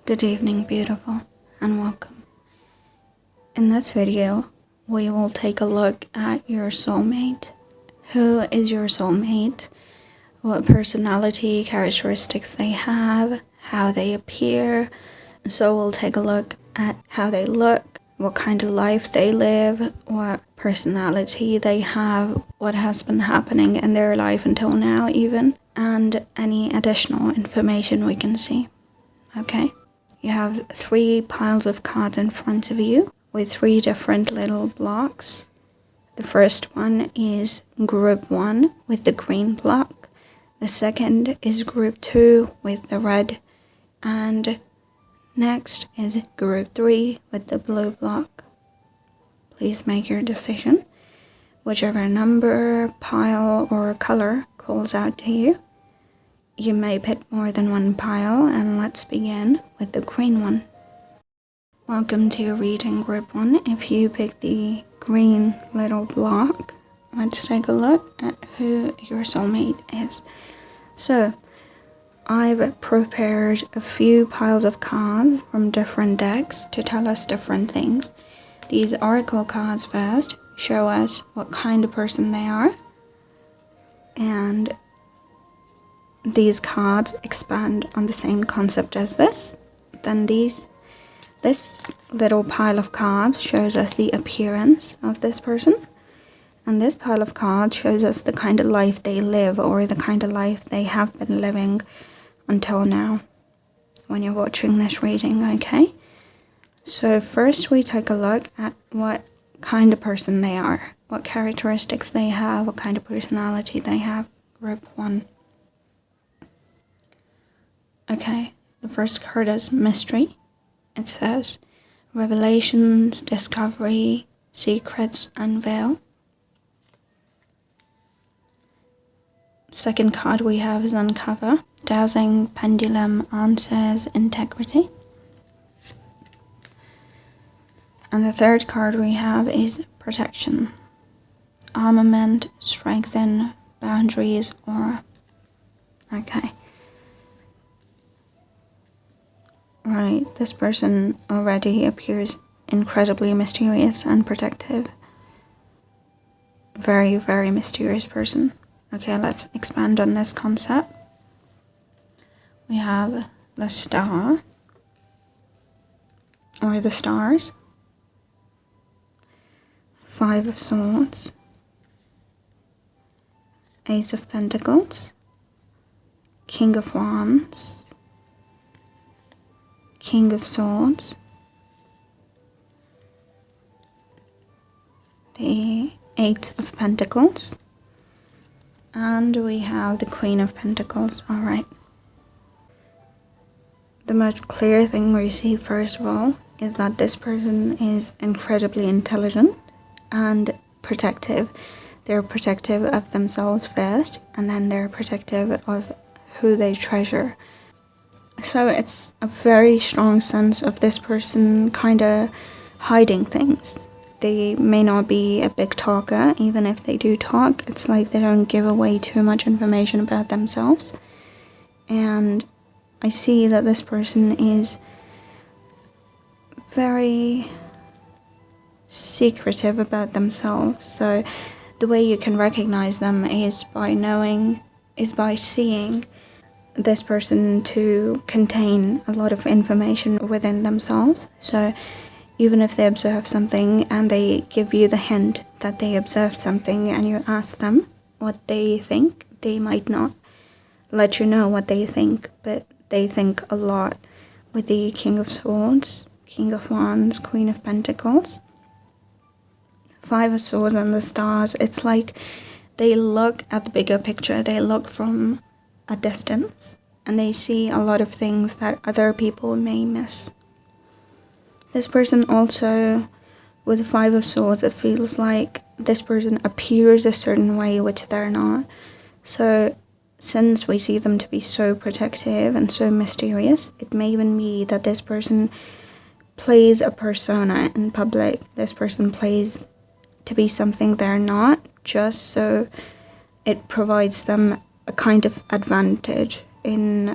Good evening, beautiful, and welcome. In this video, we will take a look at your soulmate. Who is your soulmate? What personality characteristics they have, how they appear. So we'll take a look at how they look, what kind of life they live, what personality they have, what has been happening in their life until now even, and any additional information we can see. Okay? You have 3 piles of cards in front of you with 3 different little blocks. The first one is group 1 with the green block. The second is group 2 with the red. And next is group 3 with the blue block. Please make your decision. Whichever number, pile, or color calls out to you. You may pick more than one pile, and let's begin with the green one. Welcome to your reading, group 1. If you pick the green little block, let's take a look at who your soulmate is. So, I've prepared a few piles of cards from different decks to tell us different things. These oracle cards first show us what kind of person they are, and these cards expand on the same concept as this. Then this little pile of cards shows us the appearance of this person. And this pile of cards shows us the kind of life they live, or the kind of life they have been living until now when you're watching this reading, okay? So first we take a look at what kind of person they are, what characteristics they have, what kind of personality they have. Group 1. Okay, the first card is Mystery. It says, Revelations, Discovery, Secrets Unveil. Second card we have is Uncover. Dowsing, Pendulum, Answers, Integrity. And the third card we have is Protection. Armament, Strengthen, Boundaries, Aura. Okay. Right, this person already appears incredibly mysterious and protective. Very, very mysterious person. Okay, let's expand on this concept. We have the Star, or the Stars, 5 of Swords, Ace of Pentacles, King of Wands, King of Swords, the 8 of Pentacles, and we have the Queen of Pentacles. Alright. The most clear thing we see first of all is that this person is incredibly intelligent and protective. They're protective of themselves first, and then they're protective of who they treasure. So it's a very strong sense of this person kind of hiding things. They may not be a big talker. Even if they do talk, it's like they don't give away too much information about themselves. And I see that this person is very secretive about themselves. So the way you can recognize them is by seeing this person to contain a lot of information within themselves. So even if they observe something and they give you the hint that they observed something and you ask them what they think, they might not let you know what they think, but they think a lot. With the King of Swords, King of Wands, Queen of Pentacles, 5 of Swords and the Stars, it's like they look at the bigger picture. They look from a distance, and they see a lot of things that other people may miss. This person also, with the 5 of Swords, it feels like this person appears a certain way which they're not. So since we see them to be so protective and so mysterious, it may even be that this person plays a persona in public. This person plays to be something they're not, just so it provides them a kind of advantage in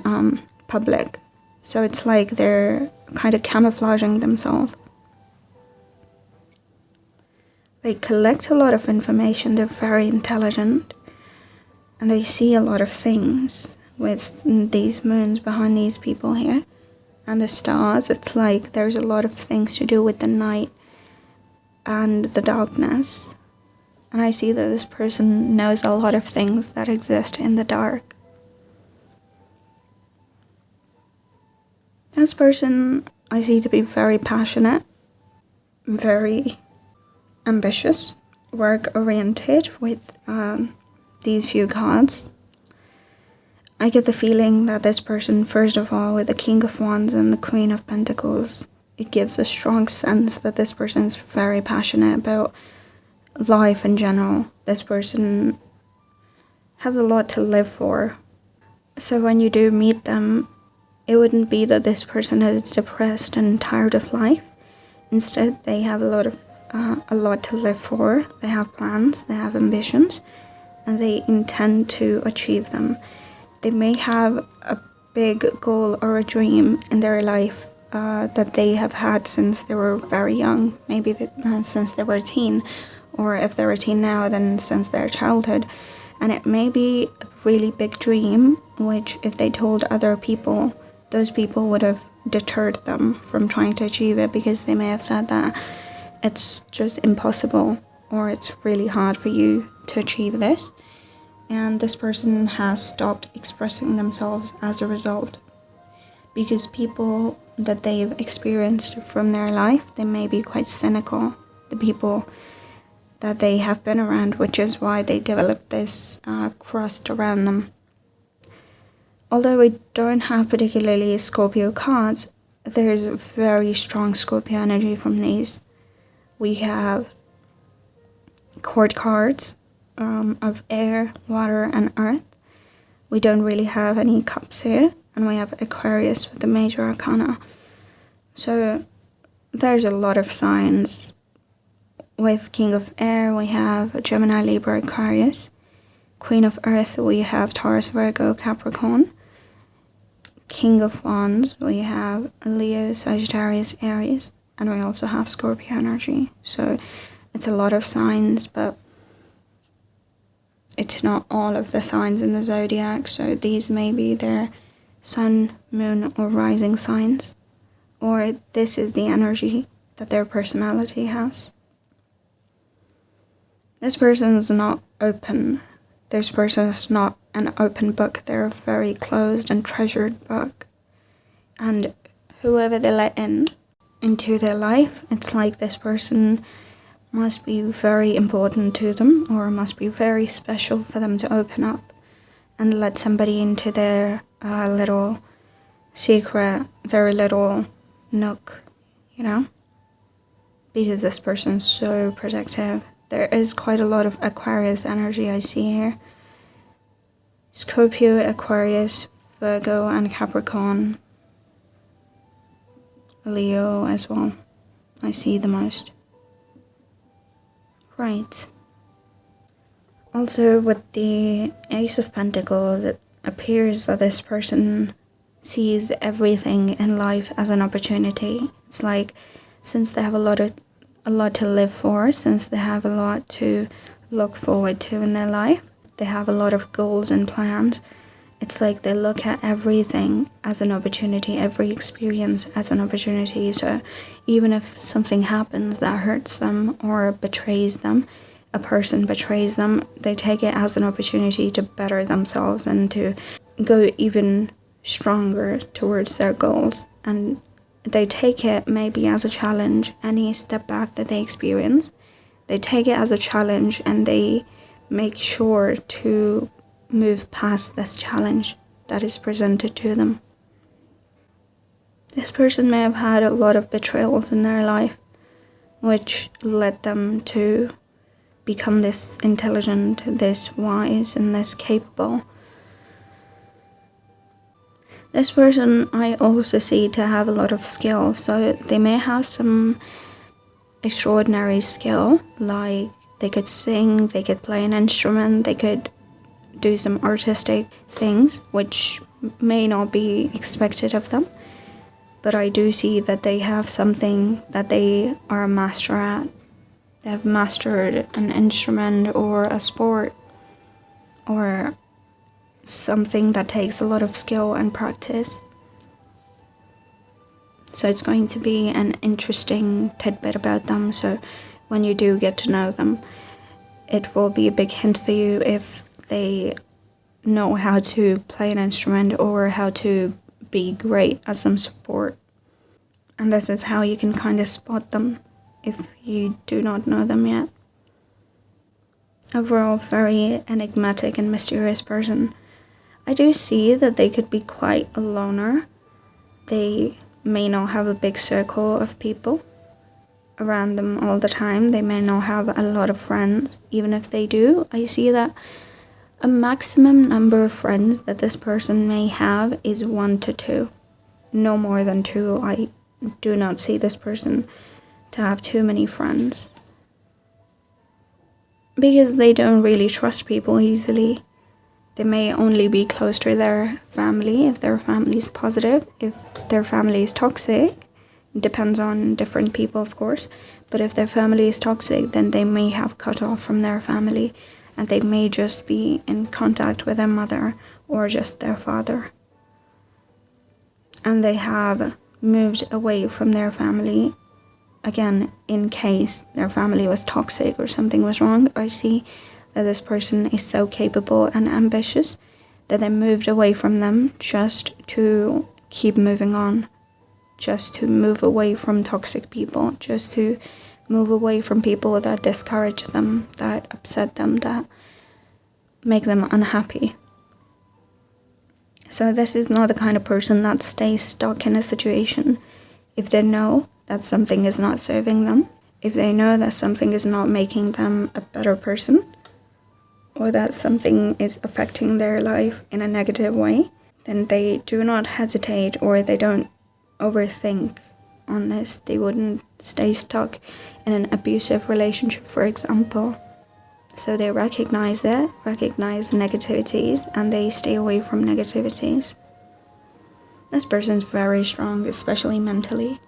public. So it's like they're kind of camouflaging themselves. They collect a lot of information, they're very intelligent, and they see a lot of things with these moons behind these people here. And the stars, it's like there's a lot of things to do with the night and the darkness. And I see that this person knows a lot of things that exist in the dark. This person I see to be very passionate, very ambitious, work-oriented with these few cards. I get the feeling that this person, first of all, with the King of Wands and the Queen of Pentacles, it gives a strong sense that this person is very passionate about life in general. This person has a lot to live for. So when you do meet them, it wouldn't be that this person is depressed and tired of life. Instead, they have a lot to live for. They have plans, they have ambitions, and they intend to achieve them. They may have a big goal or a dream in their life that they have had since they were very young, maybe since they were a teen, or if they're a teen now, then since their childhood. And it may be a really big dream, which if they told other people, those people would have deterred them from trying to achieve it, because they may have said that it's just impossible or it's really hard for you to achieve this. And this person has stopped expressing themselves as a result, because people that they've experienced from their life, they may be quite cynical, the people that they have been around, which is why they developed this crust around them. Although we don't have particularly Scorpio cards, there's very strong Scorpio energy from these. We have court cards of air, water, and earth. We don't really have any cups here, and we have Aquarius with the major arcana. So there's a lot of signs. With King of Air, we have Gemini, Libra, Aquarius. Queen of Earth, we have Taurus, Virgo, Capricorn. King of Wands, we have Leo, Sagittarius, Aries, and we also have Scorpio energy. So it's a lot of signs, but it's not all of the signs in the zodiac. So these may be their sun, moon, or rising signs, or this is the energy that their personality has. This person is not open. This person is not an open book. They're a very closed and treasured book. And whoever they let into their life, it's like this person must be very important to them, or must be very special for them to open up and let somebody into their little secret, their little nook, you know? Because this person's so protective. There is quite a lot of Aquarius energy I see here. Scorpio, Aquarius, Virgo, and Capricorn. Leo as well. I see the most. Right. Also, with the Ace of Pentacles, it appears that this person sees everything in life as an opportunity. It's like, since they have a lot to live for, since they have a lot to look forward to in their life, they have a lot of goals and plans. It's like they look at everything as an opportunity, every experience as an opportunity. So even if something happens that hurts them or betrays them, a person betrays them, they take it as an opportunity to better themselves and to go even stronger towards their goals. And they take it maybe as a challenge. Any step back that they experience, they take it as a challenge, and they make sure to move past this challenge that is presented to them. This person may have had a lot of betrayals in their life, which led them to become this intelligent, this wise, and this capable. This person I also see to have a lot of skill, so they may have some extraordinary skill, like they could sing, they could play an instrument, they could do some artistic things, which may not be expected of them, but I do see that they have something that they are a master at. They have mastered an instrument or a sport or something that takes a lot of skill and practice. So it's going to be an interesting tidbit about them. So when you do get to know them, it will be a big hint for you if they know how to play an instrument or how to be great at some sport. And this is how you can kind of spot them if you do not know them yet. Overall, very enigmatic and mysterious person. I do see that they could be quite a loner. They may not have a big circle of people around them all the time. They may not have a lot of friends. Even if they do, I see that a maximum number of friends that this person may have is 1 to 2. No more than 2. I do not see this person to have too many friends. Because they don't really trust people easily. They may only be close to their family if their family is positive. If their family is toxic, it depends on different people, of course. But if their family is toxic, then they may have cut off from their family, and they may just be in contact with their mother or just their father. And they have moved away from their family. Again, in case their family was toxic or something was wrong, I see that this person is so capable and ambitious that they moved away from them just to keep moving on, just to move away from toxic people, just to move away from people that discourage them, that upset them, that make them unhappy. So this is not the kind of person that stays stuck in a situation. If they know that something is not serving them, if they know that something is not making them a better person, or that something is affecting their life in a negative way, then they do not hesitate, or they don't overthink on this. They wouldn't stay stuck in an abusive relationship, for example. So they recognize it, recognize the negativities, and they stay away from negativities. This person's very strong, especially mentally.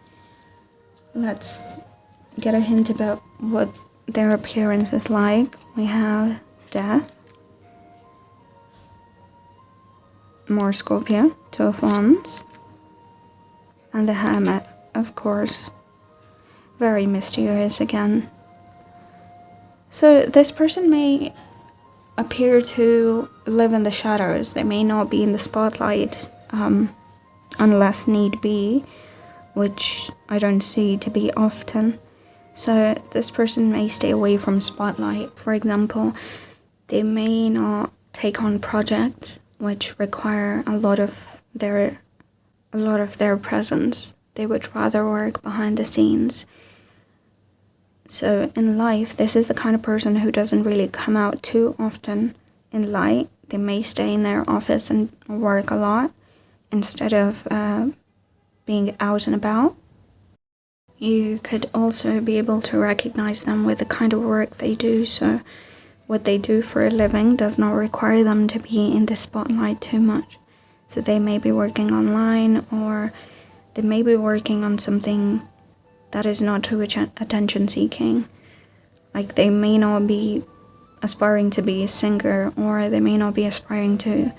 Let's get a hint about what their appearance is like. We have Death, more Scorpio, 2 of Wands, and the Hermit, of course. Very mysterious again. So this person may appear to live in the shadows. They may not be in the spotlight unless need be, which I don't see to be often. So this person may stay away from spotlight. For example, they may not take on projects which require a lot of their presence. They would rather work behind the scenes. So in life, this is the kind of person who doesn't really come out too often in light. They may stay in their office and work a lot instead of being out and about. You could also be able to recognize them with the kind of work they do. So what they do for a living does not require them to be in the spotlight too much. So they may be working online, or they may be working on something that is not too attention seeking. Like they may not be aspiring to be a singer, or they may not be aspiring to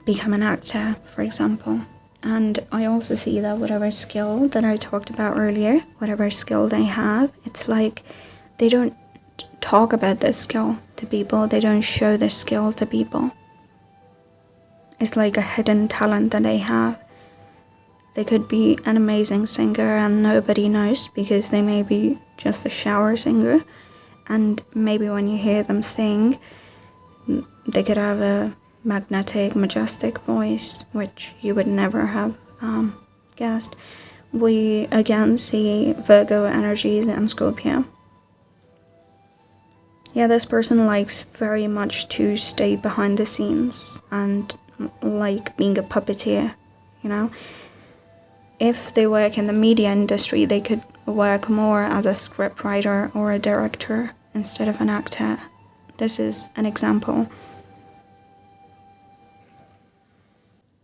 become an actor, for example. And I also see that whatever skill that I talked about earlier, whatever skill they have, it's like they don't talk about this skill to people. They don't show this skill to people. It's like a hidden talent that they have. They could be an amazing singer and nobody knows, because they may be just a shower singer. And maybe when you hear them sing, they could have a magnetic, majestic voice, which you would never have guessed. We again see Virgo energies and Scorpio. Yeah, this person likes very much to stay behind the scenes and like being a puppeteer, you know. If they work in the media industry, they could work more as a scriptwriter or a director instead of an actor. This is an example.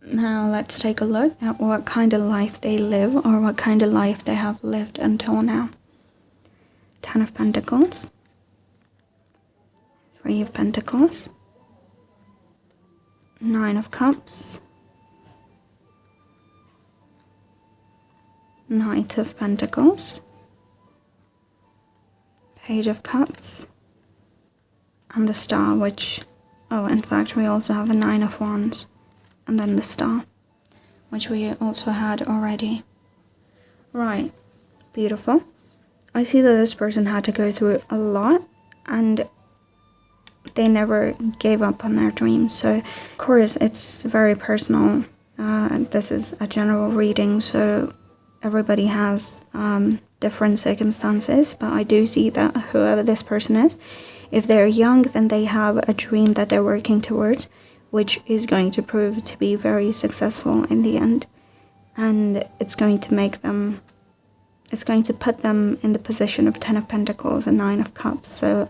Now let's take a look at what kind of life they live, or what kind of life they have lived until now. 10 of Pentacles, 3 of Pentacles, 9 of Cups, Knight of Pentacles, Page of Cups, and the Star, which, in fact, we also have the 9 of Wands, and then the Star, which we also had already. Right, beautiful. I see that this person had to go through a lot, and they never gave up on their dreams. So, of course, it's very personal. This is a general reading, so everybody has different circumstances, but I do see that whoever this person is, if they're young, then they have a dream that they're working towards, which is going to prove to be very successful in the end. And it's going to put them in the position of 10 of Pentacles and 9 of Cups. So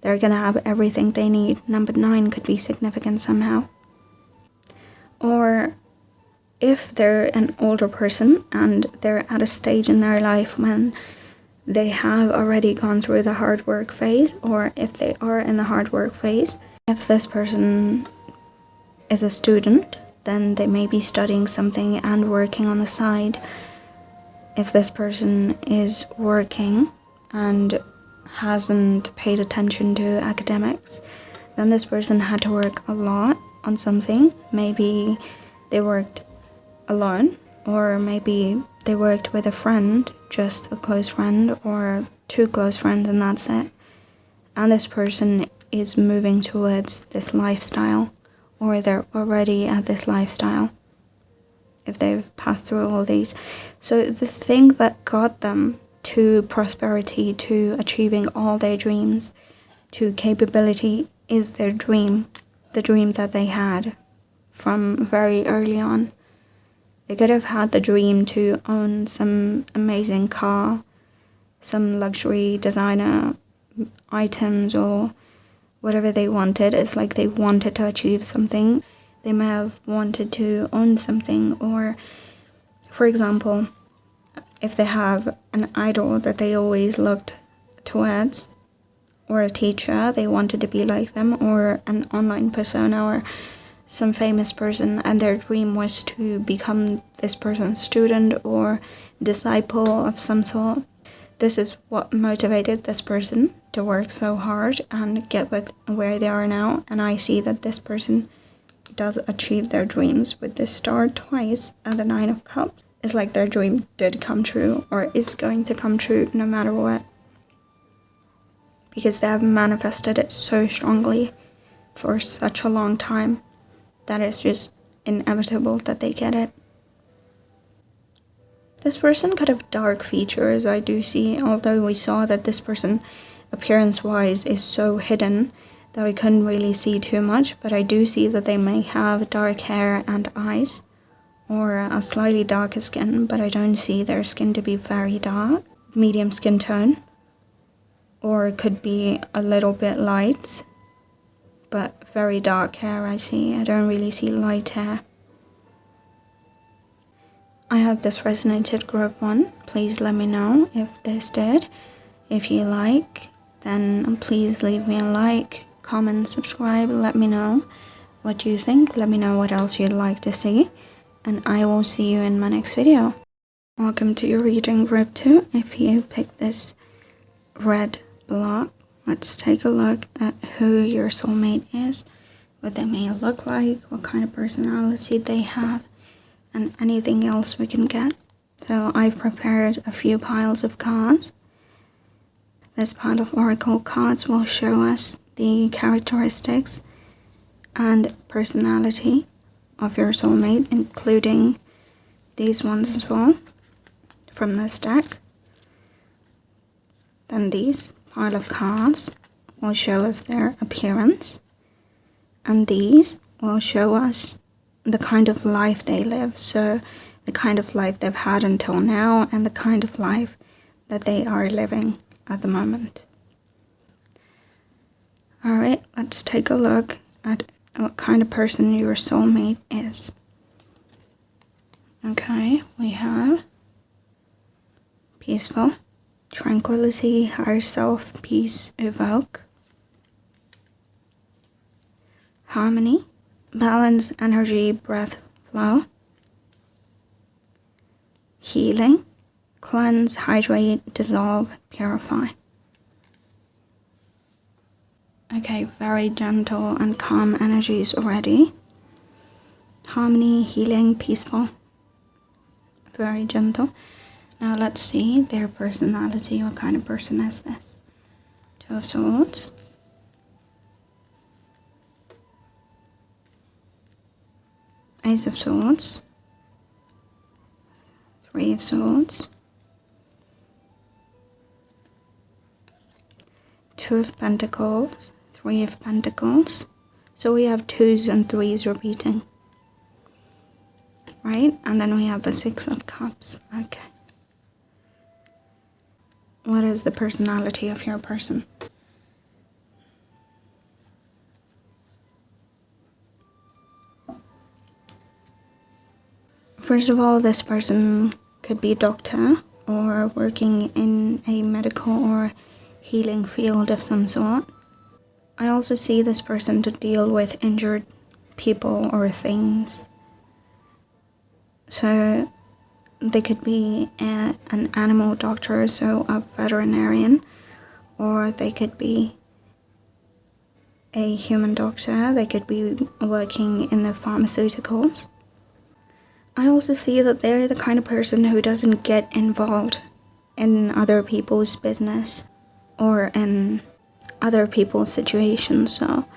they're going to have everything they need. Number 9 could be significant somehow. Or if they're an older person and they're at a stage in their life when they have already gone through the hard work phase, or if they are in the hard work phase, if this person is a student, then they may be studying something and working on the side. If this person is working and hasn't paid attention to academics, then this person had to work a lot on something. Maybe they worked alone, or maybe they worked with a friend, just a close friend, or 2 close friends, and that's it. And this person is moving towards this lifestyle, or they're already at this lifestyle if they've passed through all these. So the thing that got them to prosperity, to achieving all their dreams, to capability, is their dream, the dream that they had from very early on. They could have had the dream to own some amazing car, some luxury designer items, or whatever they wanted. It's like they wanted to achieve something. They may have wanted to own something, or, for example, if they have an idol that they always looked towards, or a teacher, they wanted to be like them, or an online persona, or some famous person, and their dream was to become this person's student or disciple of some sort. This is what motivated this person to work so hard and get with where they are now. And I see that this person does achieve their dreams with this Star twice and the 9 of Cups. It's like their dream did come true, or is going to come true no matter what, because they have manifested it so strongly for such a long time that it's just inevitable that they get it. This person could have dark features, I do see, although we saw that this person, appearance-wise, is so hidden that we couldn't really see too much, but I do see that they may have dark hair and eyes, or a slightly darker skin, but I don't see their skin to be very dark. Medium skin tone, or it could be a little bit light, but very dark hair I see. I don't really see light hair. I hope this resonated, group 1. Please let me know if this did. If you like, then please leave me a like, comment, subscribe. Let me know what you think. Let me know what else you'd like to see. And I will see you in my next video. Welcome to your reading, group 2. If you pick this red block, let's take a look at who your soulmate is, what they may look like, what kind of personality they have, and anything else we can get. So I've prepared a few piles of cards. This pile of oracle cards will show us the characteristics and personality of your soulmate, including these ones as well from this deck. Then these pile of cards will show us their appearance, and these will show us the kind of life they live, so the kind of life they've had until now and the kind of life that they are living at the moment. Alright, let's take a look at what kind of person your soulmate is. Okay, we have peaceful, tranquility, higher self, peace, evoke, harmony, balance, energy, breath, flow, healing, cleanse, hydrate, dissolve, purify. Okay, very gentle and calm energies already. Harmony, healing, peaceful, very gentle. Now let's see their personality. What kind of person is this? Two of Swords. Ace of Swords. Three of Swords. Two of Pentacles. Three of Pentacles. So we have twos and threes repeating. Right? And then we have the Six of Cups. Okay. What is the personality of your person? First of all, this person could be a doctor or working in a medical or healing field of some sort. I also see this person to deal with injured people or things. So they could be an animal doctor, so a veterinarian, or they could be a human doctor. They could be working in the pharmaceuticals. I also see that they're the kind of person who doesn't get involved in other people's business or in other people's situations. So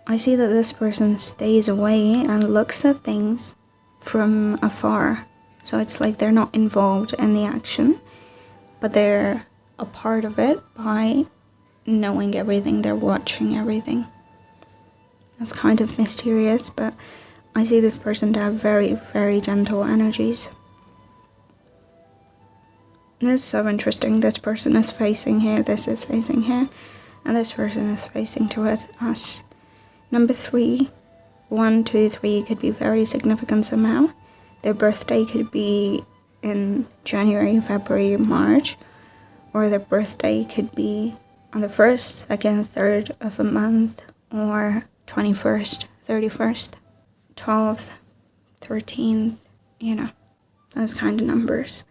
I see that this person stays away and looks at things from afar. So it's like they're not involved in the action, but they're a part of it by knowing everything, they're watching everything. That's kind of mysterious, but I see this person to have very, very gentle energies. This is so interesting. This person is facing here, this is facing here, and this person is facing towards us. Number 3, 1, 2, 3 could be very significant somehow. Their birthday could be in January, February, March, or their birthday could be on the 1st, 2nd, 3rd of a month, or 21st, 31st, 12th, 13th, you know, those kind of numbers.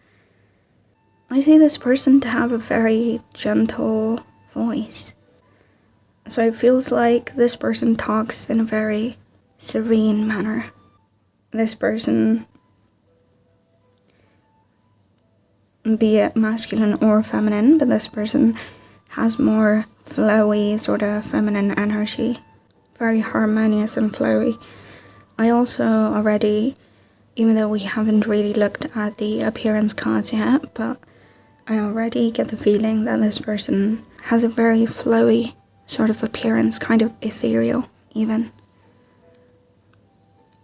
I see this person to have a very gentle voice. So it feels like this person talks in a very serene manner. This person, be it masculine or feminine, but this person has more flowy, sort of feminine energy. Very harmonious and flowy. I also already, even though we haven't really looked at the appearance cards yet, but I already get the feeling that this person has a very flowy sort of appearance, kind of ethereal even.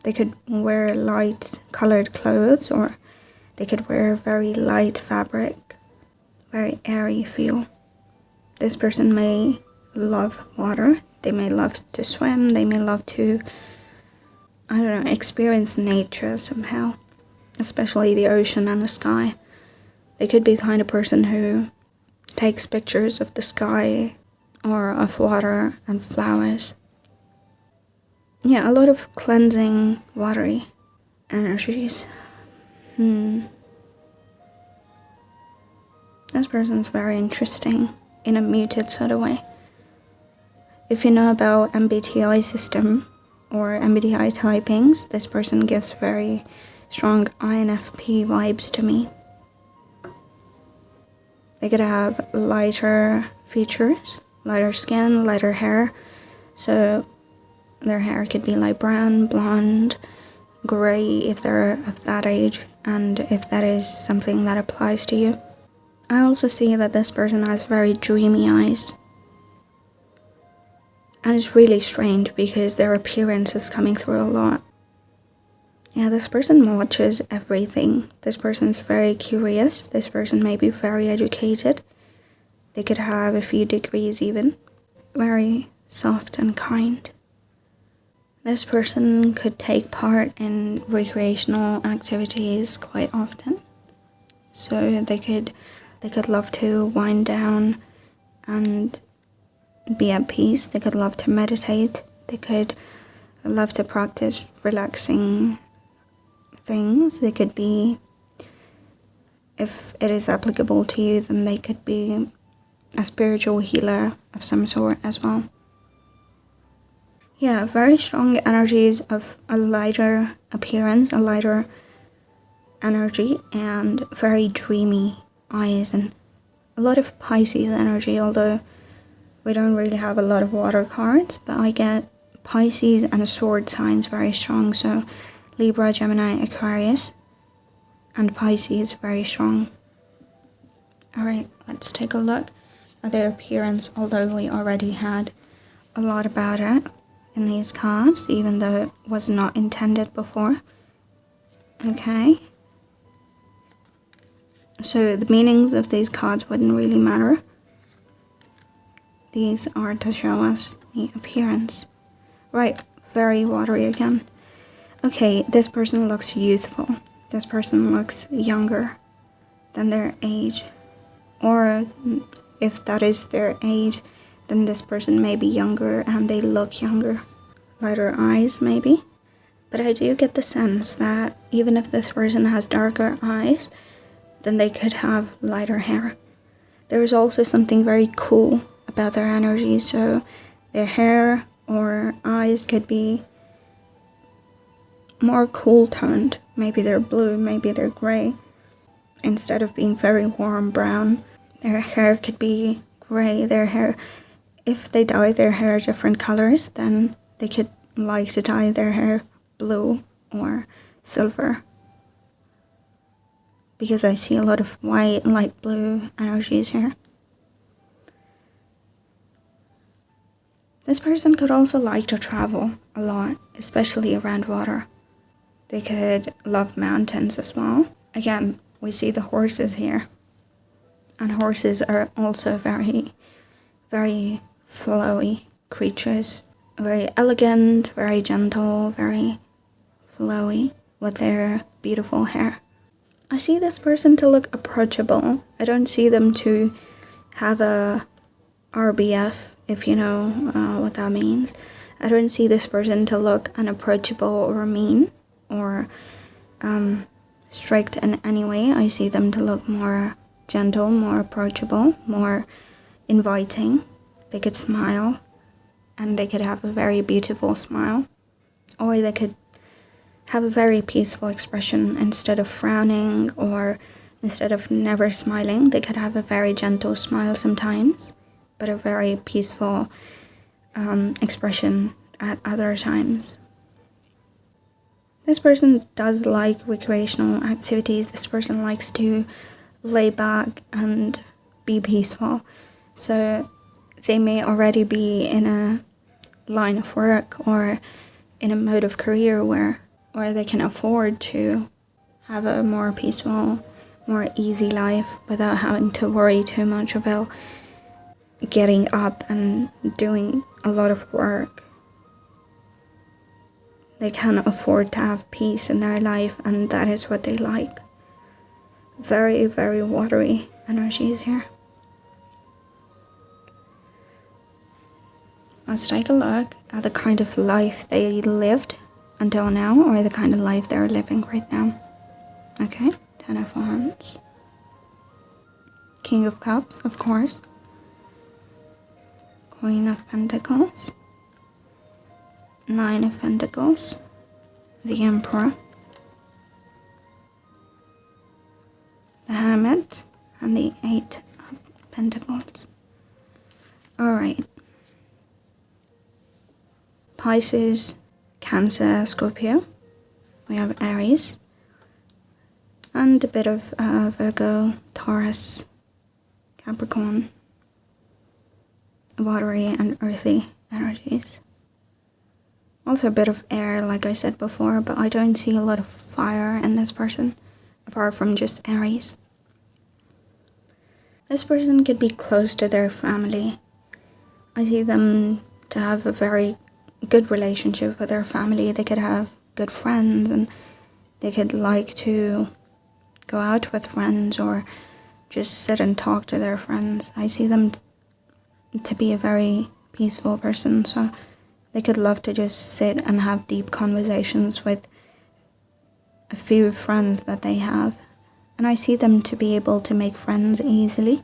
They could wear light colored clothes, or they could wear very light fabric, very airy feel. This person may love water, they may love to swim, they may love to, I don't know, experience nature somehow, especially the ocean and the sky. They could be the kind of person who takes pictures of the sky or of water and flowers. Yeah, a lot of cleansing, watery energies. This person's very interesting in a muted sort of way. If you know about MBTI system or MBTI typings, this person gives very strong INFP vibes to me. They could have lighter features, lighter skin, lighter hair. So their hair could be light brown, blonde, grey if they're of that age, and if that is something that applies to you. I also see that this person has very dreamy eyes. And it's really strange because their appearance is coming through a lot. Yeah, this person watches everything. This person's very curious. This person may be very educated. They could have a few degrees even. Very soft and kind. This person could take part in recreational activities quite often. So they could love to wind down and be at peace. They could love to meditate. They could love to practice relaxing things. They could be, if it is applicable to you, then they could be a spiritual healer of some sort as well. Yeah, very strong energies of a lighter appearance, a lighter energy, and very dreamy eyes, and a lot of Pisces energy, although we don't really have a lot of water cards, but I get Pisces and sword signs very strong, so Libra, Gemini, Aquarius, and Pisces very strong. Alright, let's take a look at their appearance, although we already had a lot about it in these cards, even though it was not intended before. Okay. So the meanings of these cards wouldn't really matter. These are to show us the appearance. Right, very watery again. Okay, this person looks youthful. This person looks younger than their age. Or if that is their age, then this person may be younger and they look younger. Lighter eyes, maybe. But I do get the sense that even if this person has darker eyes, then they could have lighter hair. There is also something very cool about their energy, so their hair or eyes could be more cool toned. Maybe they're blue, maybe they're grey. Instead of being very warm brown, their hair could be grey. Their hair, if they dye their hair different colors, then they could like to dye their hair blue or silver. Because I see a lot of white and light blue energies here. This person could also like to travel a lot, especially around water. They could love mountains as well. Again, we see the horses here. And horses are also very, very flowy creatures. Very elegant, very gentle, very flowy with their beautiful hair. I see this person to look approachable. I don't see them to have a RBF, if you know what that means. I don't see this person to look unapproachable or mean or strict in any way. I see them to look more gentle, more approachable, more inviting. They could smile, and they could have a very beautiful smile, or they could have a very peaceful expression. Instead of frowning or instead of never smiling, they could have a very gentle smile sometimes, but a very peaceful expression at other times. This person does like recreational activities. This person likes to lay back and be peaceful. So they may already be in a line of work or in a mode of career where they can afford to have a more peaceful, more easy life without having to worry too much about getting up and doing a lot of work. They can afford to have peace in their life, and that is what they like. Very, very watery energies here. Let's take a look at the kind of life they lived until now, or the kind of life they're living right now. Okay, 10 of Wands. King of Cups, of course. Queen of Pentacles. 9 of Pentacles. The Emperor. The Hermit. And the 8 of Pentacles. Alright. Pisces, Cancer, Scorpio. We have Aries. And a bit of Virgo, Taurus, Capricorn. Watery and earthy energies. Also a bit of air, like I said before, but I don't see a lot of fire in this person, apart from just Aries. This person could be close to their family. I see them to have a very good relationship with their family. They could have good friends, and they could like to go out with friends or just sit and talk to their friends. I see them to be a very peaceful person, so they could love to just sit and have deep conversations with a few friends that they have. And I see them to be able to make friends easily,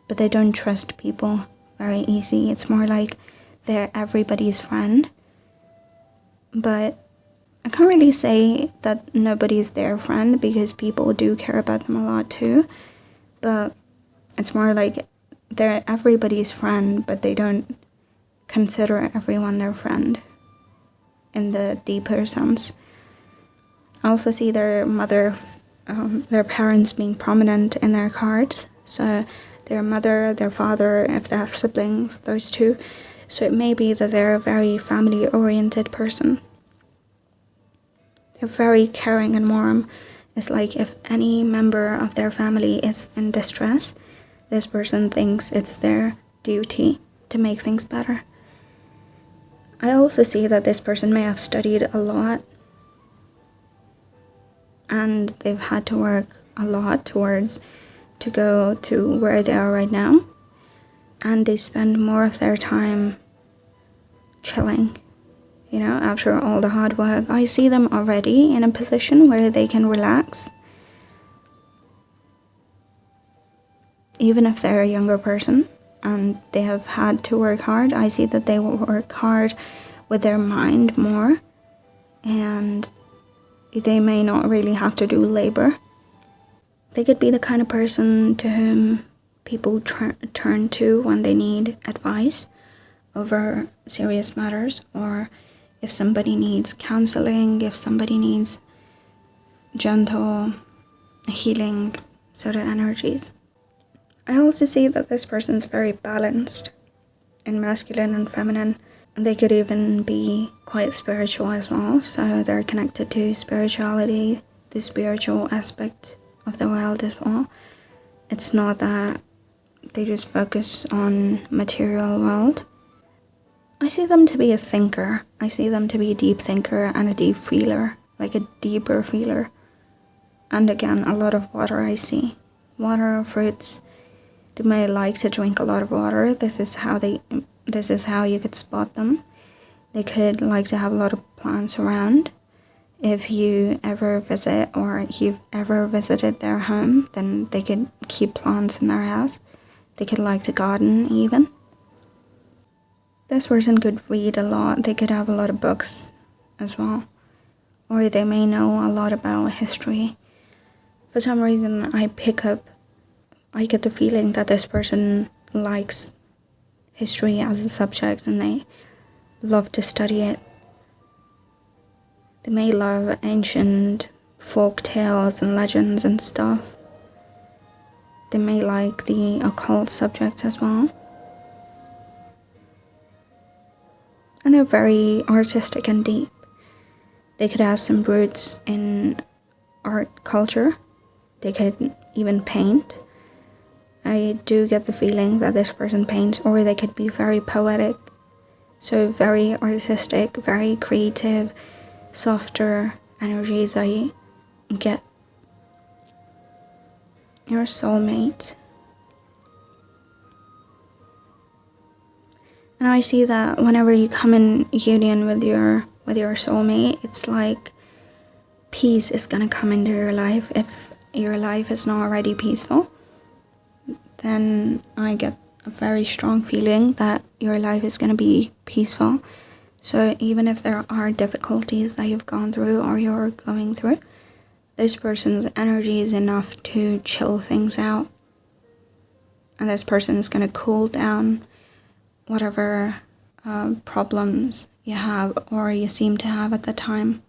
but they don't trust people very easy. It's more like they're everybody's friend. But I can't really say that nobody's their friend, because people do care about them a lot too. But it's more like they're everybody's friend, but they don't consider everyone their friend in the deeper sense. I also see their their parents being prominent in their cards. So their mother, their father, if they have siblings, those two. So it may be that they're a very family-oriented person. They're very caring and warm. It's like if any member of their family is in distress, this person thinks it's their duty to make things better. I also see that this person may have studied a lot, and they've had to work a lot towards to go to where they are right now, and they spend more of their time chilling, after all the hard work. I see them already in a position where they can relax. Even if they're a younger person and they have had to work hard, I see that they will work hard with their mind more, and they may not really have to do labor. They could be the kind of person to whom people turn to when they need advice over serious matters, or if somebody needs counseling, if somebody needs gentle healing sort of energies. I also see that this person's very balanced in masculine and feminine. They could even be quite spiritual as well, so they're connected to spirituality, the spiritual aspect of the world as well. It's not that they just focus on material world. I see them to be a thinker. I see them to be a deep thinker and a deep feeler, like a deeper feeler. And again, a lot of water I see. Water, fruits. They may like to drink a lot of water. This is how you could spot them. They could like to have a lot of plants around. If you ever visit, or you've ever visited their home, then they could keep plants in their house. They could like to garden even. This person could read a lot. They could have a lot of books as well. Or they may know a lot about history. For some reason, I get the feeling that this person likes history as a subject, and they love to study it. They may love ancient folk tales and legends and stuff. They may like the occult subjects as well. And they're very artistic and deep. They could have some roots in art culture. They could even paint. I do get the feeling that this person paints, or they could be very poetic. So very artistic, very creative, softer energies I get. Your soulmate. And I see that whenever you come in union with your soulmate, it's like peace is gonna come into your life. If your life is not already peaceful, then I get a very strong feeling that your life is gonna be peaceful. So even if there are difficulties that you've gone through or you're going through, this person's energy is enough to chill things out. And this person is gonna cool down whatever problems you have or you seem to have at the time.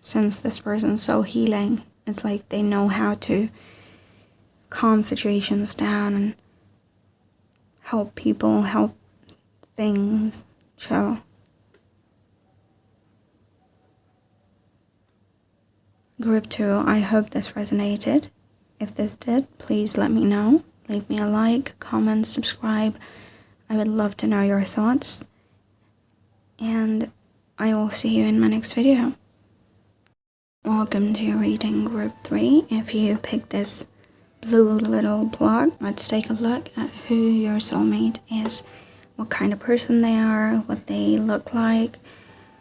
Since this person's so healing, it's like they know how to calm situations down and help people, help things chill. Group 2, I hope this resonated. If this did, please let me know. Leave me a like, comment, subscribe. I would love to know your thoughts. and I will see you in my next video. Welcome to reading group 3. If you picked this blue little blog, let's take a look at who your soulmate is, what kind of person they are, what they look like,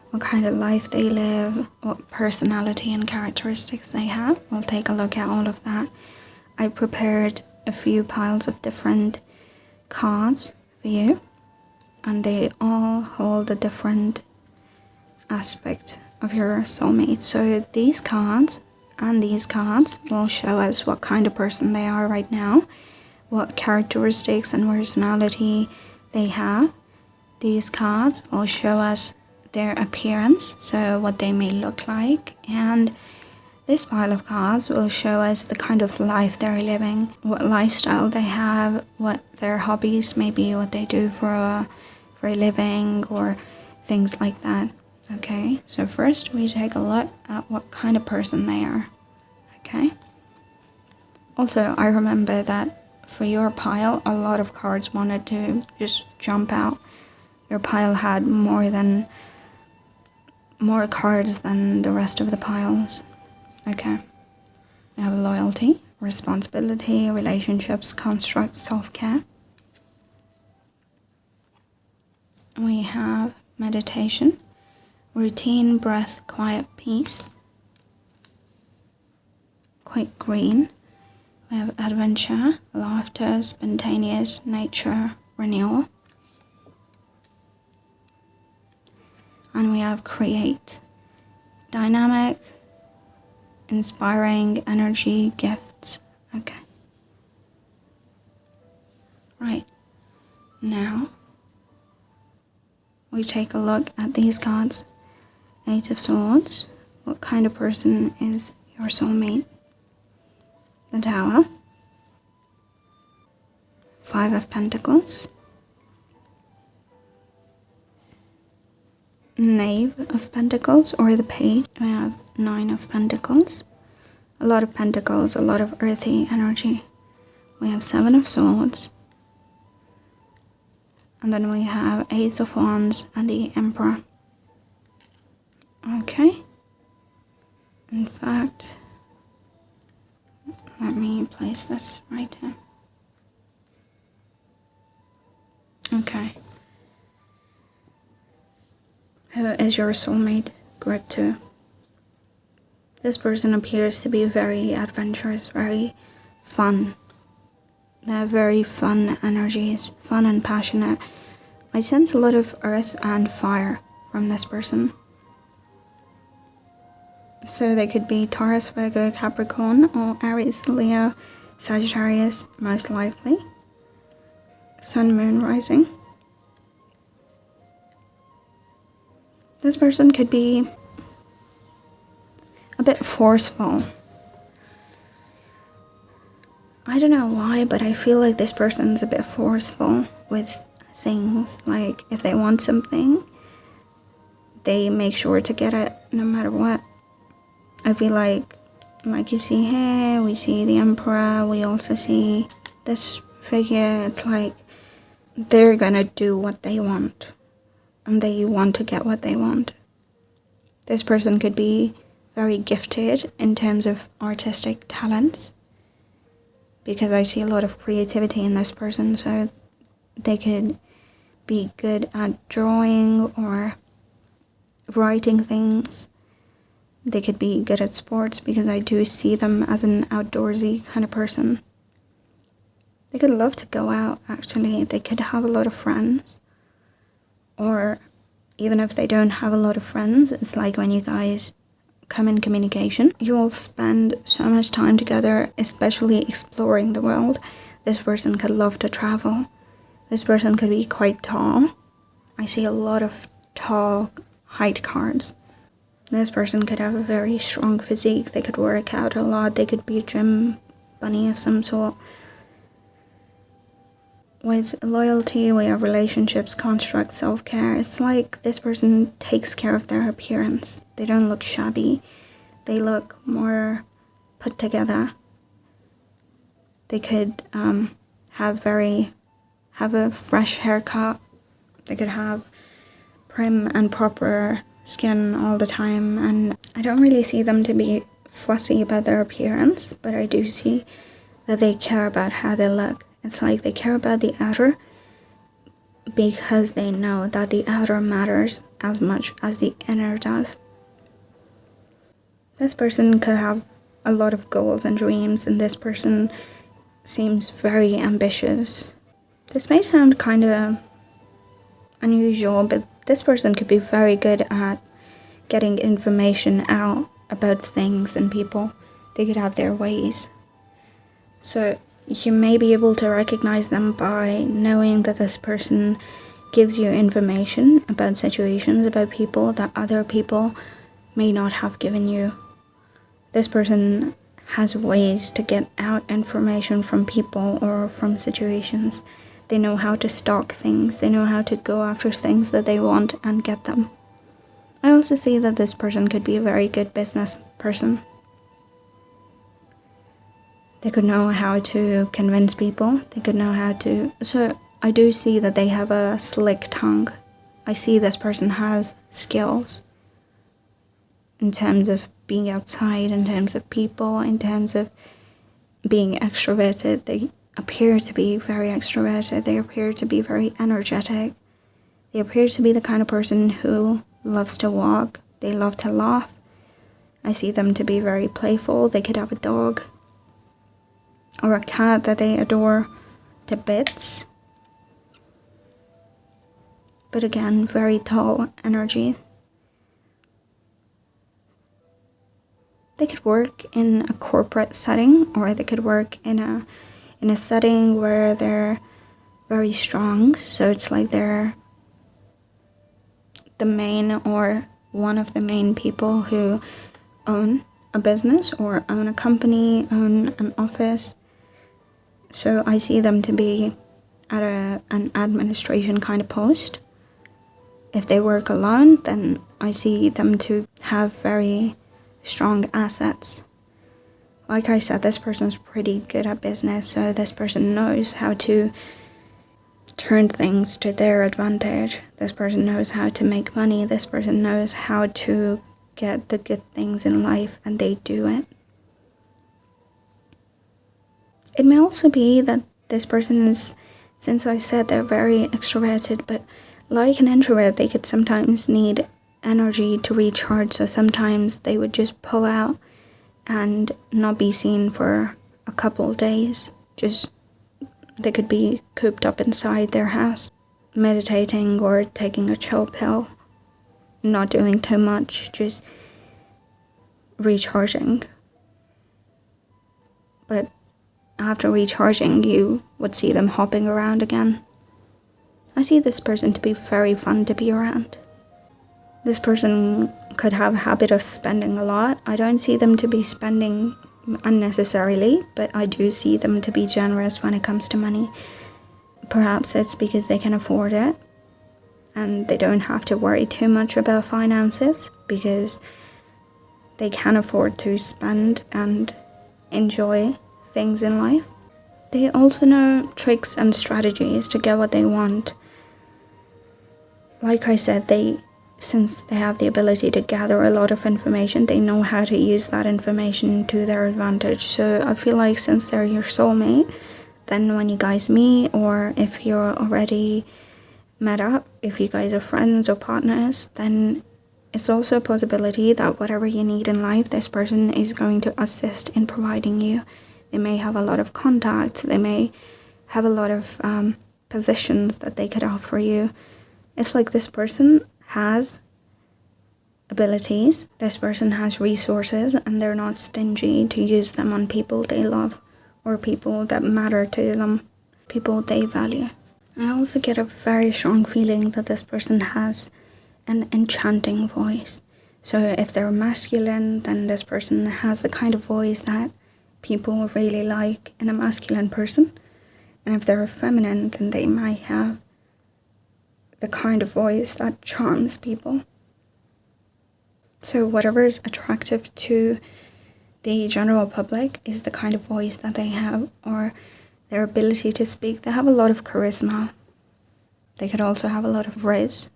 what kind of life they live, what personality and characteristics they have. We'll take a look at all of that. I prepared a few piles of different cards for you, and they all hold a different aspect of your soulmate. So these cards and these cards will show us what kind of person they are right now, what characteristics and personality they have. These cards will show us their appearance, so what they may look like, and this pile of cards will show us the kind of life they're living, what lifestyle they have, what their hobbies may be, what they do for a living, or things like that. Okay, so first we take a look at what kind of person they are. Okay. Also, I remember that for your pile, a lot of cards wanted to just jump out. Your pile had more cards than the rest of the piles. Okay. We have loyalty, responsibility, relationships, construct, self-care. We have meditation, routine, breath, quiet, peace. Quite green. We have adventure, laughter, spontaneous, nature, renewal. And we have create, dynamic, inspiring, energy, gifts. Okay. Right. Now, we take a look at these cards. 8 of Swords. What kind of person is your soulmate? The Tower. 5 of Pentacles. Knave of Pentacles, or the Page. We have 9 of Pentacles. A lot of Pentacles, a lot of earthy energy. We have 7 of Swords. And then we have Ace of Wands and the Emperor. Okay. In fact, let me place this right here. Okay. Who is your soulmate? Group 2. This person appears to be very adventurous, very fun. They have very fun energies, fun and passionate. I sense a lot of earth and fire from this person. So they could be Taurus, Virgo, Capricorn, or Aries, Leo, Sagittarius, most likely. Sun, Moon, Rising. This person could be a bit forceful. I don't know why, but I feel like this person's a bit forceful with things. Like, if they want something, they make sure to get it no matter what. I feel like you see here, we see the Emperor, we also see this figure. It's like they're gonna do what they want, and they want to get what they want. This person could be very gifted in terms of artistic talents, because I see a lot of creativity in this person, so they could be good at drawing or writing things. They could be good at sports, because I do see them as an outdoorsy kind of person. They could love to go out, actually. They could have a lot of friends. Or even if they don't have a lot of friends, it's like when you guys come in communication, you'll spend so much time together, especially exploring the world. This person could love to travel. This person could be quite tall. I see a lot of tall height cards. This person could have a very strong physique. They could work out a lot. They could be a gym bunny of some sort. With loyalty, we have relationships, construct, self-care. It's like this person takes care of their appearance. They don't look shabby. They look more put together. They could have a fresh haircut. They could have prim and proper skin all the time, and I don't really see them to be fussy about their appearance, but I do see that they care about how they look. It's like they care about the outer because they know that the outer matters as much as the inner does. This person could have a lot of goals and dreams, and this person seems very ambitious. This may sound kind of unusual, but this person could be very good at getting information out about things and people. They could have their ways. So you may be able to recognize them by knowing that this person gives you information about situations, about people that other people may not have given you. This person has ways to get out information from people or from situations. They know how to stalk things. They know how to go after things that they want and get them. I also see that this person could be a very good business person. They could know how to convince people. They could know how to... So I do see that they have a slick tongue. I see this person has skills in terms of being outside, in terms of people, in terms of being extroverted. They appear to be very extroverted. They appear to be very energetic. They appear to be the kind of person who loves to walk. They love to laugh. I see them to be very playful. They could have a dog or a cat that they adore to bits. But again, very tall energy. They could work in a corporate setting, or they could work in a setting where they're very strong. So it's like they're the main or one of the main people who own a business or own a company, own an office. So I see them to be at an administration kind of post. If they work alone, then I see them to have very strong assets. Like I said, this person's pretty good at business, so this person knows how to turn things to their advantage. This person knows how to make money. This person knows how to get the good things in life, and they do it. It may also be that this person is, since I said they're very extroverted, but like an introvert, they could sometimes need energy to recharge, so sometimes they would just pull out and not be seen for a couple of days. Just, they could be cooped up inside their house, meditating or taking a chill pill, not doing too much, just recharging. But after recharging, you would see them hopping around again. I see this person to be very fun to be around. This person could have a habit of spending a lot. I don't see them to be spending unnecessarily, but I do see them to be generous when it comes to money. Perhaps it's because they can afford it and they don't have to worry too much about finances because they can afford to spend and enjoy things in life. They also know tricks and strategies to get what they want. Like I said, since they have the ability to gather a lot of information, they know how to use that information to their advantage. So I feel like since they're your soulmate, then when you guys meet, or if you're already met up, if you guys are friends or partners, then it's also a possibility that whatever you need in life, this person is going to assist in providing you. They may have a lot of contacts. They may have a lot of positions that they could offer you. It's like this person has abilities, this person has resources, and they're not stingy to use them on people they love or people that matter to them, people they value. I also get a very strong feeling that this person has an enchanting voice. So if they're masculine, then this person has the kind of voice that people really like in a masculine person. And if they're feminine, then they might have the kind of voice that charms people. So whatever is attractive to the general public is the kind of voice that they have, or their ability to speak. They have a lot of charisma. They could also have a lot of riz.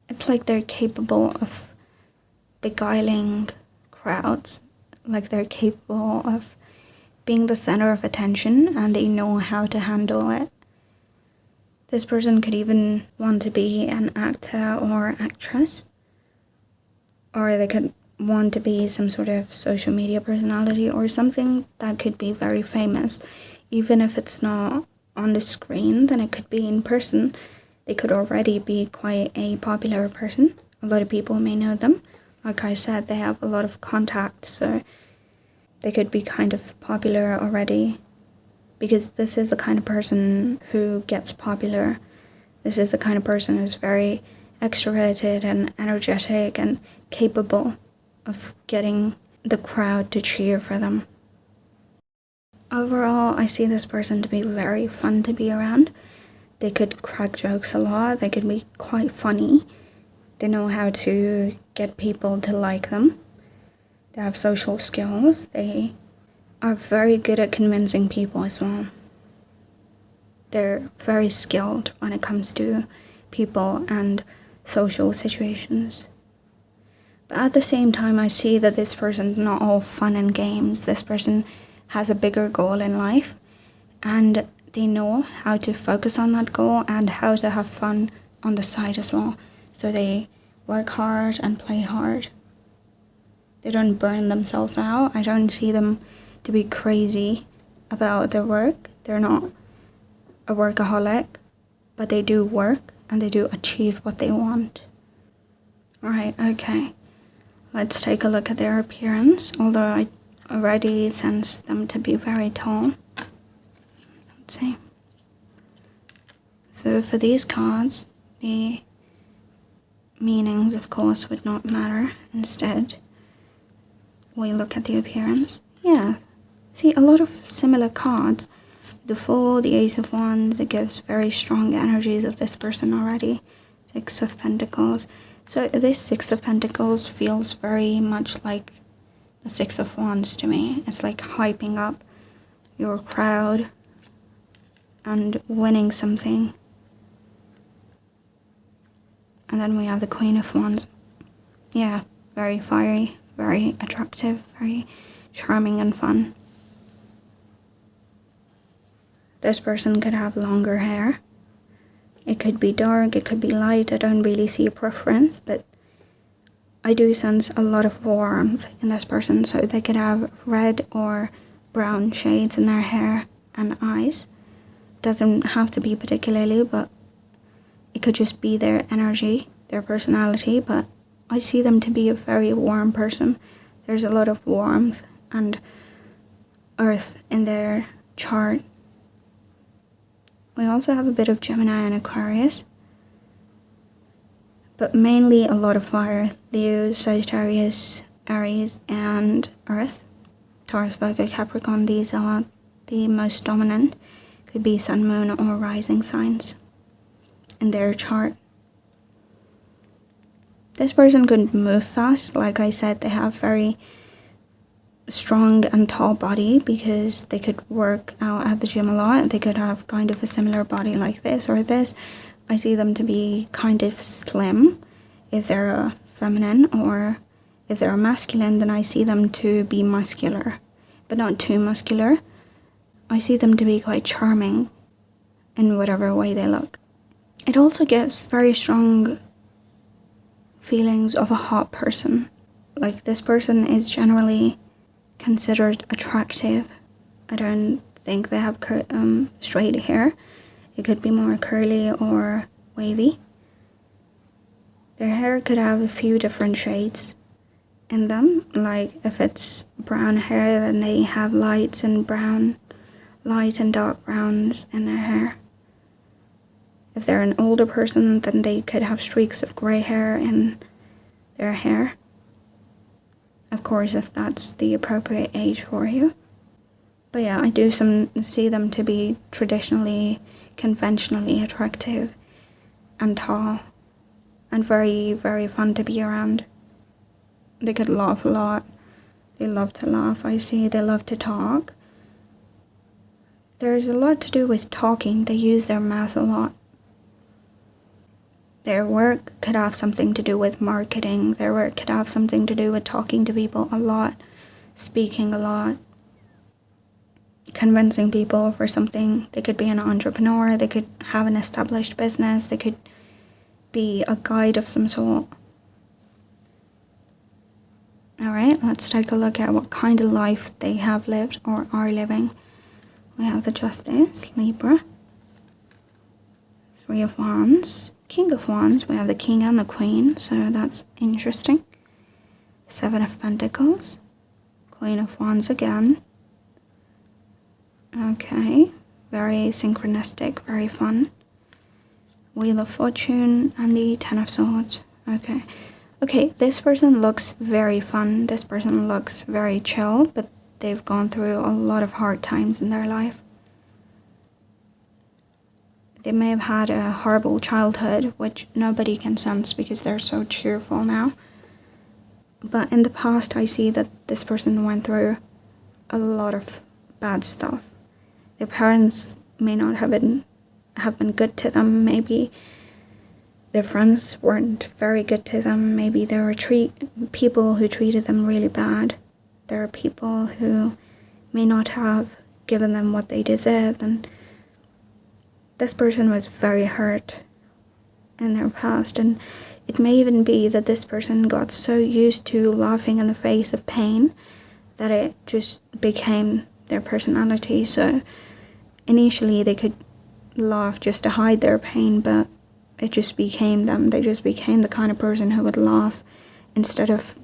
It's like they're capable of beguiling crowds, like they're capable of being the center of attention and they know how to handle it. This person could even want to be an actor or actress, or they could want to be some sort of social media personality or something that could be very famous. Even if it's not on the screen, then it could be in person. They could already be quite a popular person. A lot of people may know them. Like I said, they have a lot of contacts, so they could be kind of popular already. Because this is the kind of person who gets popular. This is the kind of person who's very extroverted and energetic and capable of getting the crowd to cheer for them. Overall, I see this person to be very fun to be around. They could crack jokes a lot. They could be quite funny. They know how to get people to like them. They have social skills. They are very good at convincing people as well. They're very skilled when it comes to people and social situations. But at the same time, I see that this person's not all fun and games. This person has a bigger goal in life, and they know how to focus on that goal and how to have fun on the side as well. So they work hard and play hard. They don't burn themselves out. I don't see them to be crazy about their work. They're not a workaholic, but they do work and they do achieve what they want. Alright, okay. Let's take a look at their appearance, although I already sense them to be very tall. Let's see. So for these cards, the meanings, of course, would not matter. Instead, we look at the appearance. Yeah, see, a lot of similar cards. The Fool, the Ace of Wands, it gives very strong energies of this person already. Six of Pentacles. So this Six of Pentacles feels very much like the Six of Wands to me. It's like hyping up your crowd and winning something. And then we have the Queen of Wands. Yeah, very fiery, very attractive, very charming and fun. This person could have longer hair. It could be dark, it could be light. I don't really see a preference, but I do sense a lot of warmth in this person. So they could have red or brown shades in their hair and eyes. Doesn't have to be particularly, but it could just be their energy, their personality. But I see them to be a very warm person. There's a lot of warmth and earth in their chart. We also have a bit of Gemini and Aquarius, but mainly a lot of fire. Leo, Sagittarius, Aries, and Earth. Taurus, Virgo, Capricorn, these are the most dominant. Could be Sun, Moon, or Rising signs in their chart. This person could move fast. Like I said, they have very strong and tall body because they could work out at the gym a lot. They could have kind of a similar body like this or this. I see them to be kind of slim if they're a feminine, or if they're a masculine, then I see them to be muscular, but not too muscular. I see them to be quite charming in whatever way they look. It also gives very strong feelings of a hot person. Like, this person is generally considered attractive. I don't think they have straight hair. It could be more curly or wavy. Their hair could have a few different shades in them. Like, if it's brown hair, then they have lights and brown, light and dark browns in their hair. If they're an older person, then they could have streaks of gray hair in their hair. Of course, if that's the appropriate age for you. But yeah, I do see them to be traditionally, conventionally attractive and tall and very, very fun to be around. They could laugh a lot. They love to laugh, I see. They love to talk. There's a lot to do with talking. They use their mouth a lot. Their work could have something to do with marketing. Their work could have something to do with talking to people a lot, speaking a lot, convincing people for something. They could be an entrepreneur. They could have an established business. They could be a guide of some sort. Alright, let's take a look at what kind of life they have lived or are living. We have the Justice, Libra, Three of Wands, King of Wands. We have the King and the Queen, so that's interesting. Seven of Pentacles, Queen of Wands again. Okay, very synchronistic, very fun. Wheel of Fortune and the Ten of Swords. Okay, this person looks very fun. This person looks very chill, but they've gone through a lot of hard times in their life. They may have had a horrible childhood, which nobody can sense because they're so cheerful now. But in the past, I see that this person went through a lot of bad stuff. Their parents may not have been good to them. Maybe their friends weren't very good to them. Maybe there were people who treated them really bad. There are people who may not have given them what they deserved, and this person was very hurt in their past. And it may even be that this person got so used to laughing in the face of pain that it just became their personality. So initially they could laugh just to hide their pain, but it just became them. They just became the kind of person who would laugh instead of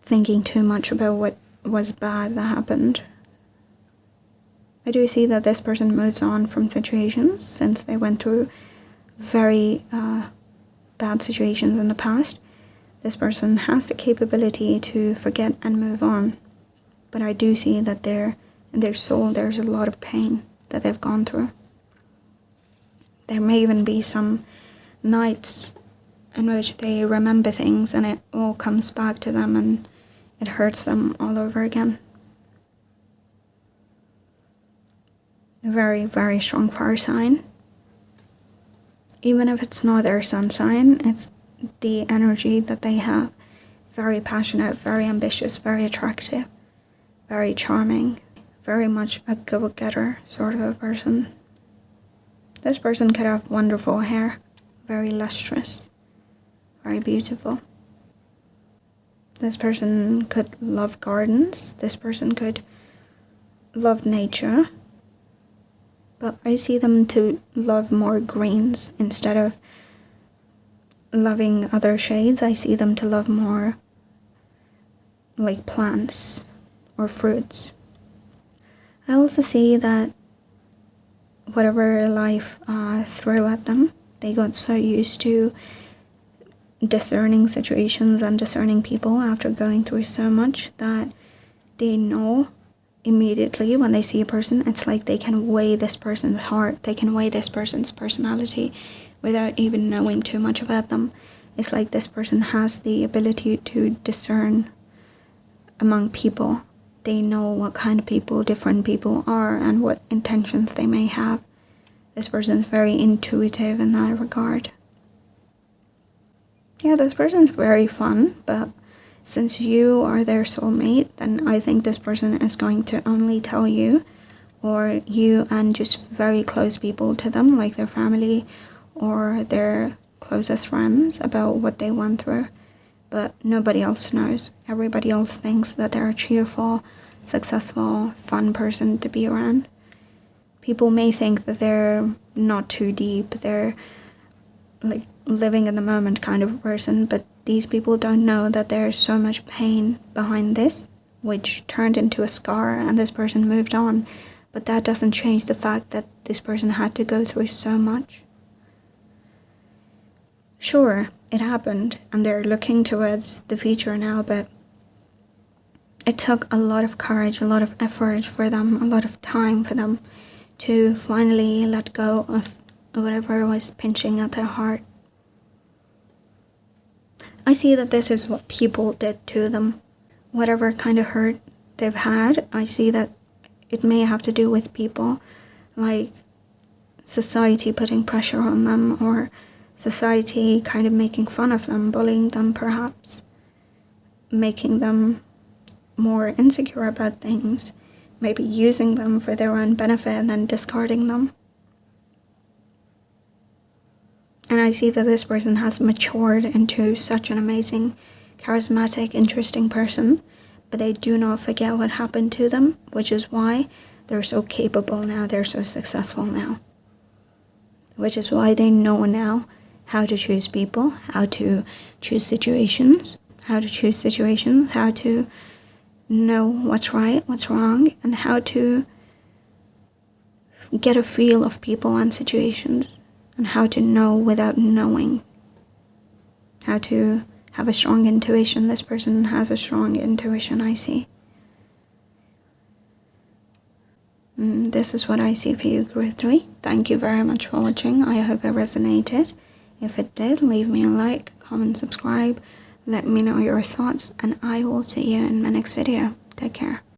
thinking too much about what was bad that happened. I do see that this person moves on from situations since they went through very bad situations in the past. This person has the capability to forget and move on. But I do see that in their soul there's a lot of pain that they've gone through. There may even be some nights in which they remember things and it all comes back to them and it hurts them all over again. A very, very strong fire sign. Even if it's not their sun sign, it's the energy that they have. Very passionate, very ambitious, very attractive, very charming, very much a go-getter sort of a person. This person could have wonderful hair, very lustrous, very beautiful. This person could love gardens. This person could love nature. But I see them to love more greens instead of loving other shades. I see them to love more like plants or fruits. I also see that whatever life threw at them, they got so used to discerning situations and discerning people after going through so much that they know immediately when they see a person. It's like they can weigh this person's heart, they can weigh this person's personality without even knowing too much about them. It's like this person has the ability to discern among people. They know what kind of people different people are and what intentions they may have. This person is very intuitive in that regard. Yeah, this person is very fun, but since you are their soulmate, then I think this person is going to only tell you, or you and just very close people to them, like their family or their closest friends, about what they went through. But nobody else knows. Everybody else thinks that they're a cheerful, successful, fun person to be around. People may think that they're not too deep, they're like living in the moment kind of person, but these people don't know that there's so much pain behind this, which turned into a scar and this person moved on. But that doesn't change the fact that this person had to go through so much. Sure, it happened and they're looking towards the future now, but it took a lot of courage, a lot of effort for them, a lot of time for them to finally let go of whatever was pinching at their heart. I see that this is what people did to them. Whatever kind of hurt they've had, I see that it may have to do with people, like society putting pressure on them, or society kind of making fun of them, bullying them perhaps, making them more insecure about things, maybe using them for their own benefit and then discarding them. And I see that this person has matured into such an amazing, charismatic, interesting person, but they do not forget what happened to them, which is why they're so capable now, they're so successful now. Which is why they know now how to choose people, how to choose situations, how to know what's right, what's wrong, and how to get a feel of people and situations, and how to know without knowing, how to have a strong intuition. This person has a strong intuition, I see. This is what I see for you, Group 3. Thank you very much for watching. I hope it resonated. If it did, leave me a like, comment, subscribe. Let me know your thoughts, and I will see you in my next video. Take care.